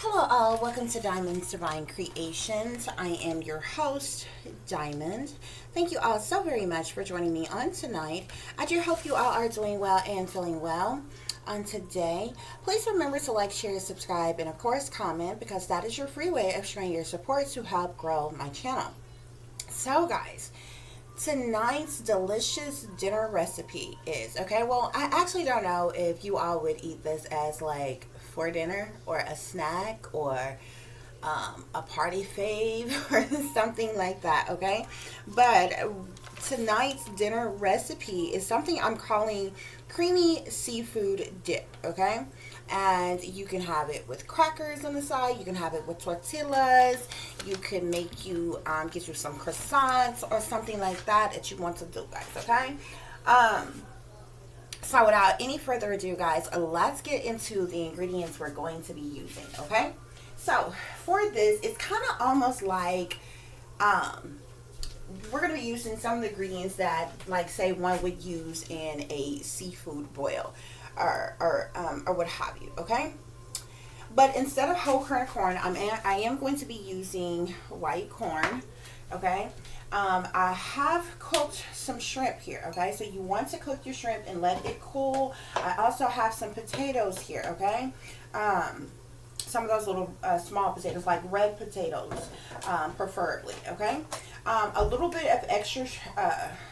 Hello, all. Welcome to Diamond's Divine Creations. I am your host, Diamond. Thank you all so very much for joining me on tonight. I do hope you all are doing well and feeling well on today. Please remember to like, share, subscribe, and of course, comment because that is your free way of showing your support to help grow my channel. So, guys, tonight's delicious dinner recipe is well, I actually don't know if you all would eat this as like for dinner or a snack or a party fave or something like that, okay? But tonight's dinner recipe is something I'm calling creamy seafood dip, okay? And you can have it with crackers on the side. You can have it with tortillas. You can get you some croissants or something like that that you want to do, guys, okay? So without any further ado, guys, let's get into the ingredients we're going to be using, okay? So for this, it's kind of almost like we're going to be using some of the ingredients that, like, say, one would use in a seafood boil or what have you, okay? But instead of whole corn, I am going to be using white corn, okay? I have cooked some shrimp here, okay? So you want to cook your shrimp and let it cool. I also have some potatoes here, okay? Some of those little small potatoes, like red potatoes, preferably, okay? A little bit of extra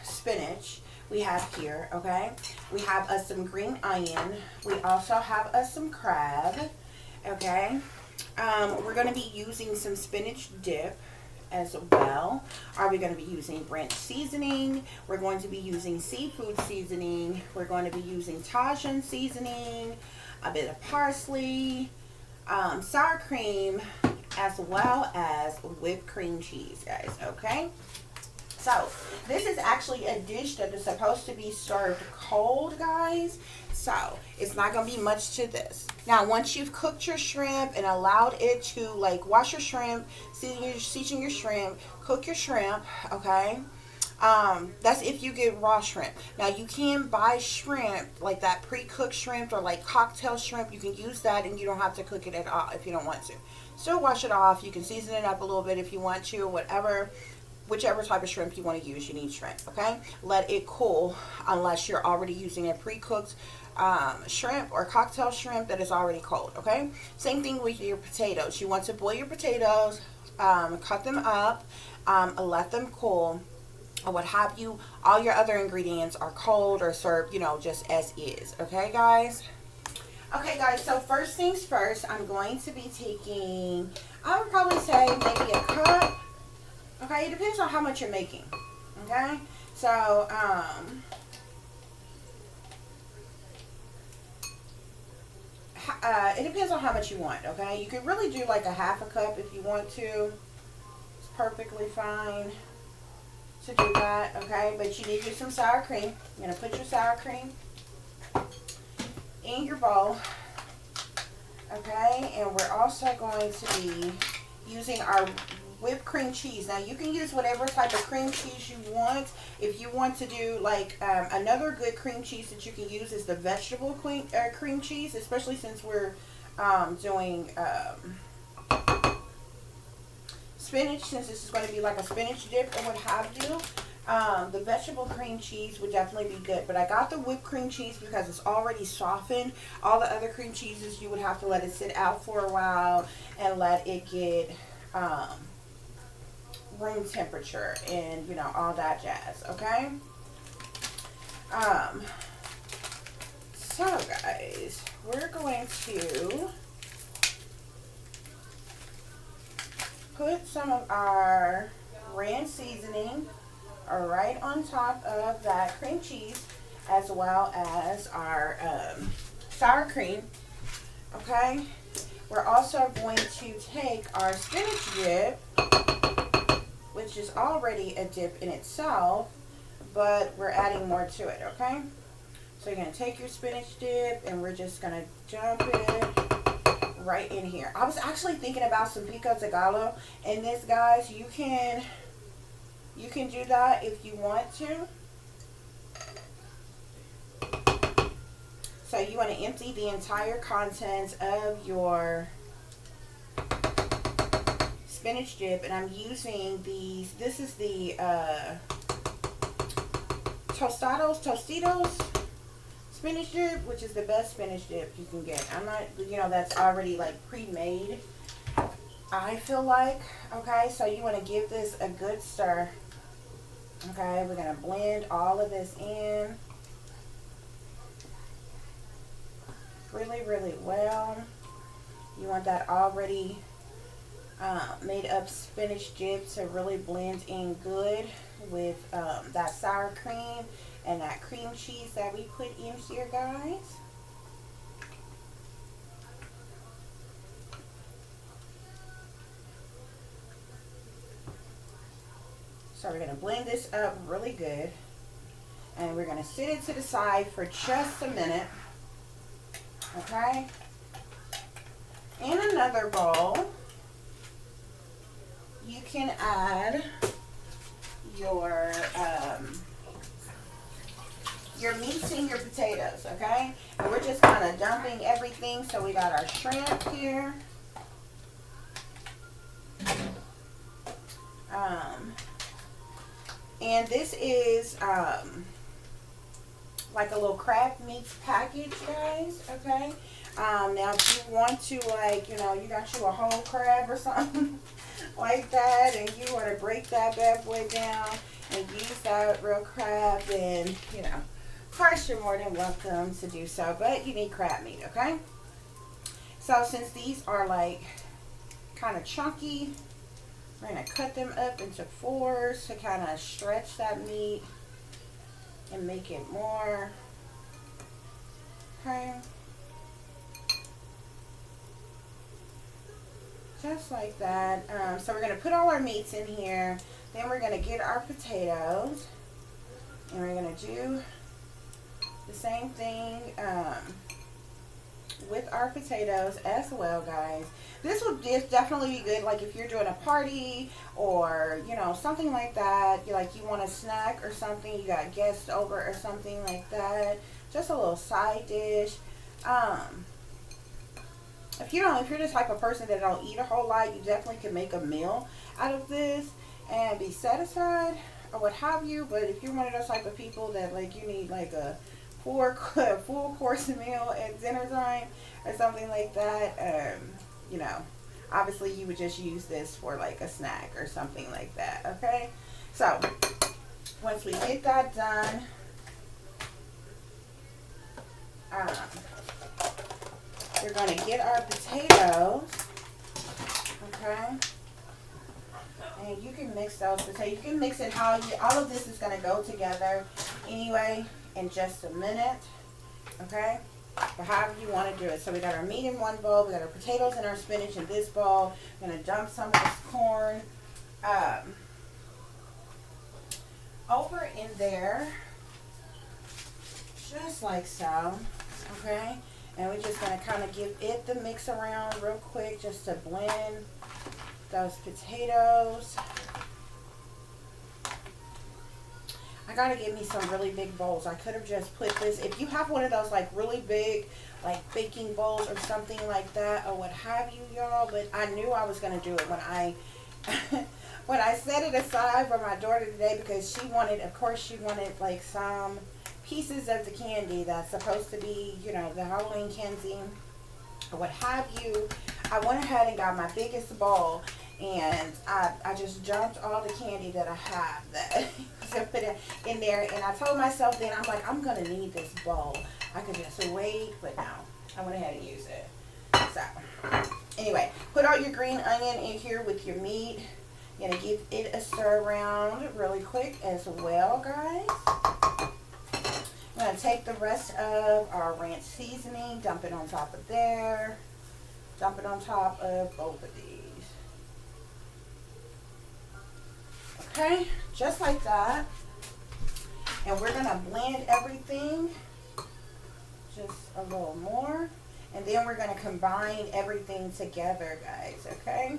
spinach we have here, okay? We have some green onion. We also have some crab, okay? We're going to be using some spinach dip as well. Are we going to be using ranch seasoning? We're going to be using seafood seasoning. We're going to be using Tajin seasoning, a bit of parsley, sour cream, as well as whipped cream cheese, guys, okay? So this is actually a dish that is supposed to be served cold, guys. So it's not going to be much to this. Now, once you've cooked your shrimp and allowed it to, like, wash your shrimp, season your shrimp, cook your shrimp, okay? That's if you get raw shrimp. Now, you can buy shrimp, like that pre-cooked shrimp or like cocktail shrimp. You can use that and you don't have to cook it at all if you don't want to. Still wash it off. You can season it up a little bit if you want to, or whatever. Whichever type of shrimp you want to use, you need shrimp, okay? Let it cool unless you're already using a pre-cooked shrimp or cocktail shrimp that is already cold, okay? Same thing with your potatoes. You want to boil your potatoes, cut them up, let them cool, or what have you. All your other ingredients are cold or served, just as is, okay, guys? Okay, guys, so first things first, I'm going to be taking, I would probably say maybe a cup. Okay, it depends on how much you're making. Okay, so it depends on how much you want. Okay, you could really do like a half a cup if you want to. It's perfectly fine to do that. Okay, but you need to do some sour cream. You're gonna put your sour cream in your bowl. Okay, and we're also going to be using our whipped cream cheese. Now you can use whatever type of cream cheese you want. If you want to do like another good cream cheese that you can use is the vegetable cream cheese, especially since we're doing spinach, since this is going to be like a spinach dip or what have you. The vegetable cream cheese would definitely be good, but I got the whipped cream cheese because it's already softened. All the other cream cheeses, you would have to let it sit out for a while and let it get room temperature and all that jazz, okay? So guys, we're going to put some of our ranch seasoning right on top of that cream cheese, as well as our sour cream, okay? We're also going to take our spinach dip, which is already a dip in itself, but we're adding more to it, okay? So you're going to take your spinach dip, and we're just going to dump it right in here. I was actually thinking about some pico de gallo in this, guys. You can do that if you want to. So you want to empty the entire contents of your spinach dip, and I'm using these. This is the Tostitos spinach dip, which is the best spinach dip you can get. I'm not, that's already like pre-made, I feel like. Okay, so you want to give this a good stir. Okay, we're going to blend all of this in really, really well. You want that already made up spinach dip to really blend in good with that sour cream and that cream cheese that we put in here, guys. So we're going to blend this up really good, and we're going to sit it to the side for just a minute. Okay? In another bowl, you can add your meats and your potatoes, okay? And we're just kind of dumping everything. So we got our shrimp here. And this is like a little crab meats package, guys, okay? Now if you want to, like, you got you a whole crab or something like that, and you want to break that bad boy down and use that real crab, then, of course you're more than welcome to do so, but you need crab meat, okay? So since these are like kind of chunky, we're going to cut them up into fours to kind of stretch that meat and make it more, okay? Just like that. So we're going to put all our meats in here. Then we're going to get our potatoes. And we're going to do the same thing with our potatoes as well, guys. This would definitely be good, like if you're doing a party or, something like that. You want a snack or something. You got guests over or something like that. Just a little side dish. If you're the type of person that don't eat a whole lot, you definitely can make a meal out of this and be satisfied or what have you. But if you're one of those type of people that you need like a full course meal at dinner time or something like that, obviously you would just use this for like a snack or something like that, okay? So once we get that done, we're going to get our potatoes, okay? And you can mix those potatoes. You can mix it how all of this is going to go together anyway in just a minute, okay? But however you want to do it. So we got our meat in one bowl. We got our potatoes and our spinach in this bowl. I'm going to dump some of this corn over in there, just like so, okay? And we're just going to kind of give it the mix around real quick just to blend those potatoes. I got to get me some really big bowls. I could have just put this, if you have one of those like really big like baking bowls or something like that or what have you, y'all. But I knew I was going to do it when I when I set it aside for my daughter today, because she wanted, of course she wanted like some pieces of the candy that's supposed to be, the Halloween candy or what have you. I went ahead and got my biggest bowl, and I just dumped all the candy that I have that to put it in there. And I told myself then, I'm like, I'm going to need this bowl. I could just wait, but no, I went ahead and used it. So anyway, put all your green onion in here with your meat. You're going to give it a stir around really quick as well, guys. I'm going to take the rest of our ranch seasoning, dump it on top of there, dump it on top of both of these. Okay, just like that. And we're going to blend everything just a little more. And then we're going to combine everything together, guys, okay?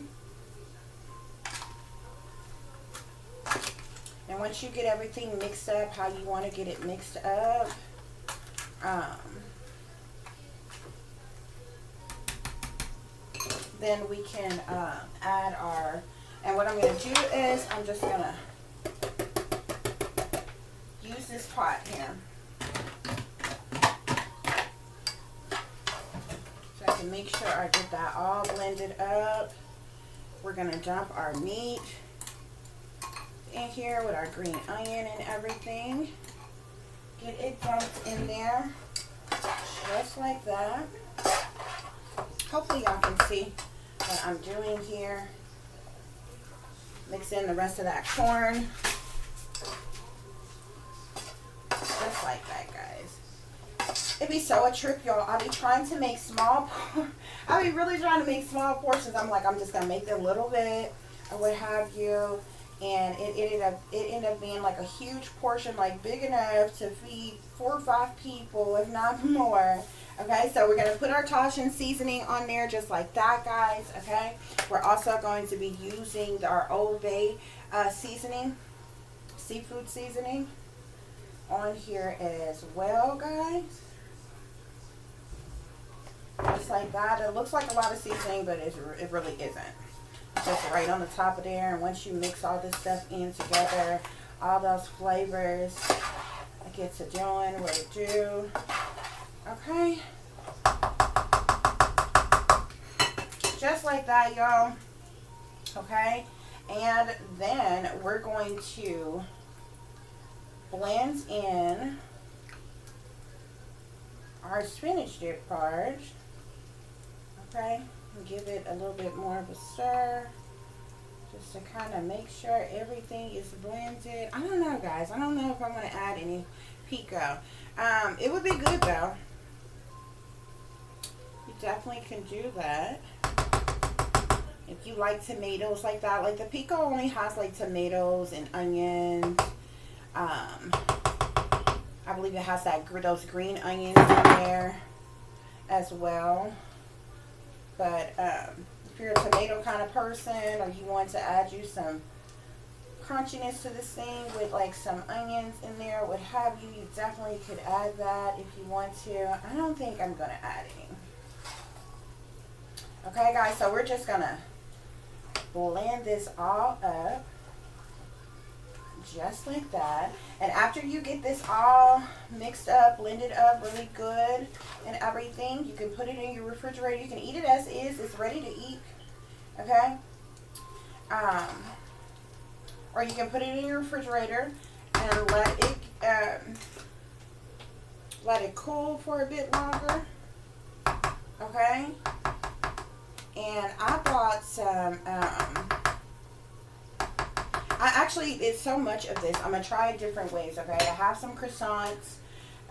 And once you get everything mixed up how you want to get it mixed up, then we can add our And what I'm going to do is I'm just going to use this pot here. So I can make sure I get that all blended up. We're going to dump our meat in here with our green onion and everything. Get it dumped in there just like that. Hopefully y'all can see what I'm doing here. Mix in the rest of that corn. Just like that, guys. It'd be so a trip, y'all. I'll be trying to make I'll be really trying to make small portions. I'm like, I'm just going to make a little bit or what have you. And it ended up being like a huge portion, like big enough to feed 4 or 5 people, if not more. Okay, so we're going to put our Tashin seasoning on there just like that, guys. Okay, we're also going to be using our Old Bay seasoning, seafood seasoning on here as well, guys. Just like that. It looks like a lot of seasoning, but it really isn't. It's just right on the top of there. And once you mix all this stuff in together, all those flavors, it gets to doing what it do. Okay. Just like that, y'all. Okay. And then we're going to blend in our spinach dip porridge. Okay. And give it a little bit more of a stir. Just to kind of make sure everything is blended. I don't know, guys. I don't know if I'm going to add any pico. It would be good, though. You definitely can do that. If you like tomatoes like that. Like the pico only has like tomatoes and onions. I believe it has those green onions in there as well. But if you're a tomato kind of person, or you want to add you some crunchiness to this thing with like some onions in there, what have you, you definitely could add that if you want to. I don't think I'm going to add any. Okay, guys, so we're just going to blend this all up just like that. And after you get this all mixed up, blended up really good and everything, you can put it in your refrigerator. You can eat it as is. It's ready to eat. Okay? Or you can put it in your refrigerator and let it cool for a bit longer. Okay? And I bought some I actually did so much of this. I'm going to try it different ways, okay? I have some croissants,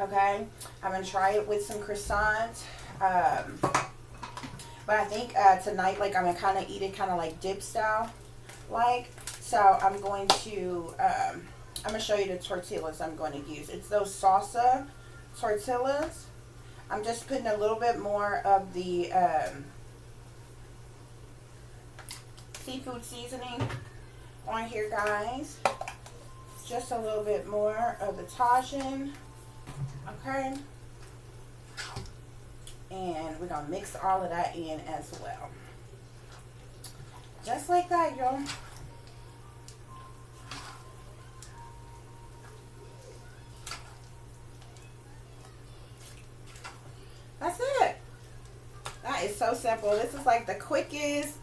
okay? I'm going to try it with some croissants. But I think tonight, like, I'm going to kind of eat it kind of like dip style, like. So I'm going to show you the tortillas I'm going to use. It's those salsa tortillas. I'm just putting a little bit more of the seafood seasoning on here, guys. Just a little bit more of the Tashin. Okay. And we're going to mix all of that in as well. Just like that, y'all. That's it. That is so simple. This is like the quickest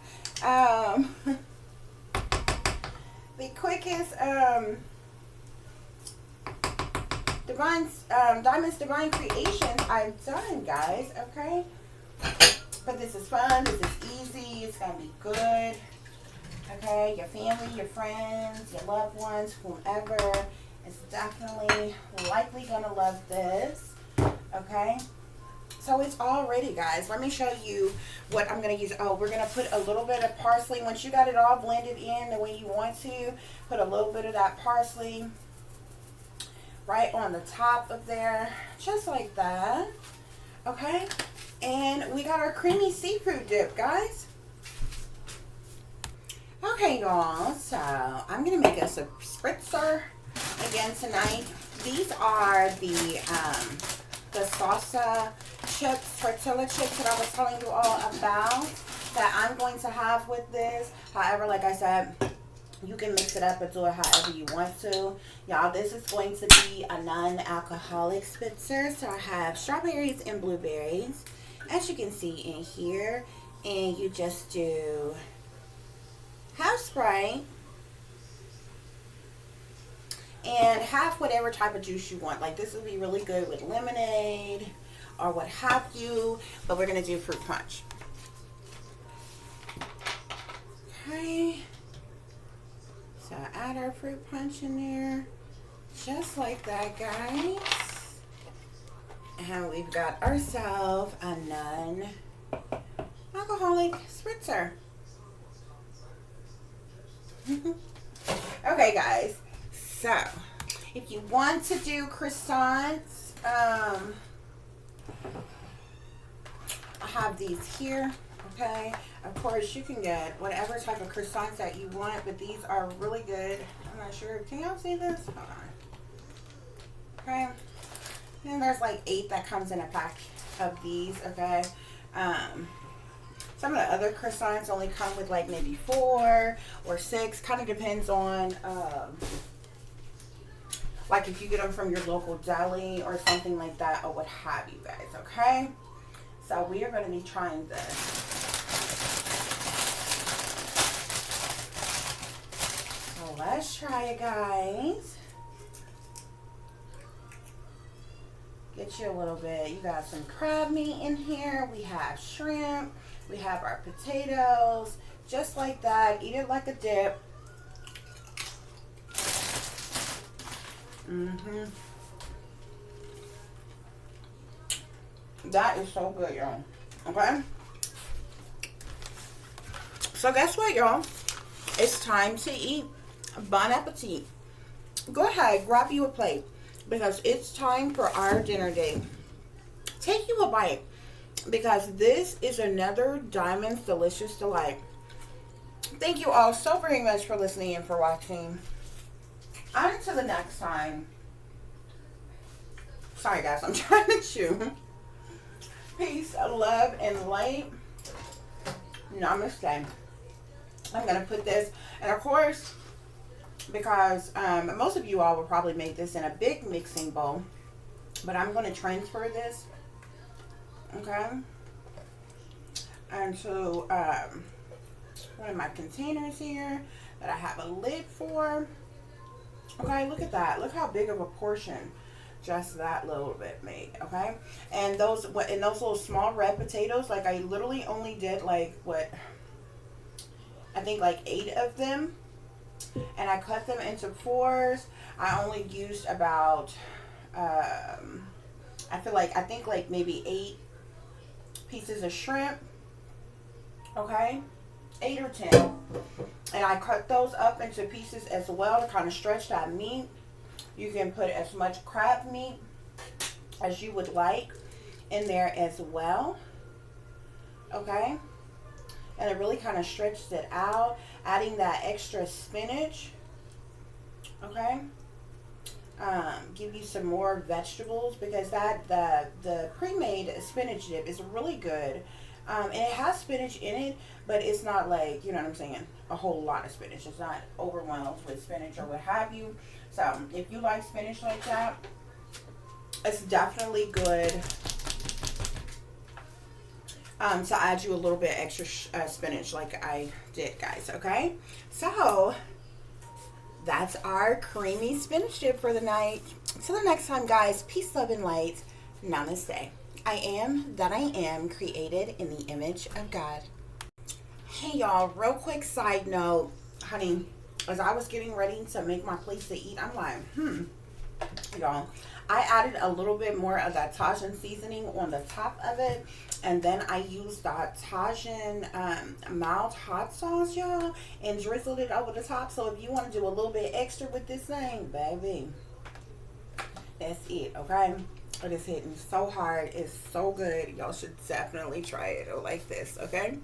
Diamond's Divine Creations I've done, guys. Okay, but this is fun. This is easy. It's gonna be good. Okay, your family, your friends, your loved ones, whomever is definitely likely gonna love this. Okay. So it's all ready, guys. Let me show you what I'm going to use. Oh, we're going to put a little bit of parsley. Once you got it all blended in the way you want to, put a little bit of that parsley right on the top of there. Just like that. Okay. And we got our creamy seafood dip, guys. Okay, y'all. So I'm going to make us a spritzer again tonight. These are the salsa chips, tortilla chips that I was telling you all about. that I'm going to have with this. However, like I said, you can mix it up and do it however you want to. Y'all, this is going to be a non-alcoholic spritzer. So I have strawberries and blueberries, as you can see in here. And you just do half Sprite and half whatever type of juice you want. Like this would be really good with lemonade or what have you. But we're going to do fruit punch. Okay. So add our fruit punch in there, just like that, guys. And we've got ourselves a non-alcoholic spritzer. Okay, guys. So, if you want to do croissants, I have these here. Okay, of course you can get whatever type of croissants that you want, but these are really good. I'm not sure, can y'all see this? Hold on. Okay, and there's like 8 that comes in a pack of these. Okay, some of the other croissants only come with like maybe 4 or 6, kind of depends on like if you get them from your local deli or something like that or what have you, guys. Okay, so we are going to be trying this. So let's try it, guys. Get you a little bit. You got some crab meat in here. We have shrimp. We have our potatoes. Just like that. Eat it like a dip. That is so good, y'all. Okay? So guess what, y'all? It's time to eat. Bon appetit. Go ahead, grab you a plate because it's time for our dinner date. Take you a bite because this is another Diamond's Delicious Delight. Thank you all so very much for listening and for watching. Until the next time. Sorry, guys, I'm trying to chew. Peace, love, and light. Namaste. I'm going to put this, and of course, because most of you all will probably make this in a big mixing bowl, but I'm going to transfer this, okay, and so one of my containers here that I have a lid for. Okay, look at that. Look how big of a portion just that little bit made. Okay, and those little small red potatoes, like I literally only did like what I think like 8 of them, and I cut them into 4s. I only used about I think like maybe 8 pieces of shrimp. Okay, 8 or 10, and I cut those up into pieces as well to kind of stretch that meat. You can put as much crab meat as you would like in there as well. Okay, and it really kind of stretched it out, adding that extra spinach. Okay, give you some more vegetables because the pre-made spinach dip is really good. And it has spinach in it, but it's not like, you know what I'm saying, a whole lot of spinach. It's not overwhelmed with spinach or what have you. So if you like spinach like that, it's definitely good to add you a little bit extra spinach like I did, guys. Okay, so that's our creamy spinach dip for the night. Till the next time, guys, peace, love, and light. Namaste. I am that I am, created in the image of God. Hey y'all, real quick side note, honey, as I was getting ready to make my place to eat, I'm like, y'all, I added a little bit more of that Tajin seasoning on the top of it, and then I used that Tajin mild hot sauce, y'all, and drizzled it over the top. So if you want to do a little bit extra with this thing, baby, that's it. Okay, it is hitting so hard. It's so good. Y'all should definitely try it like this. Okay.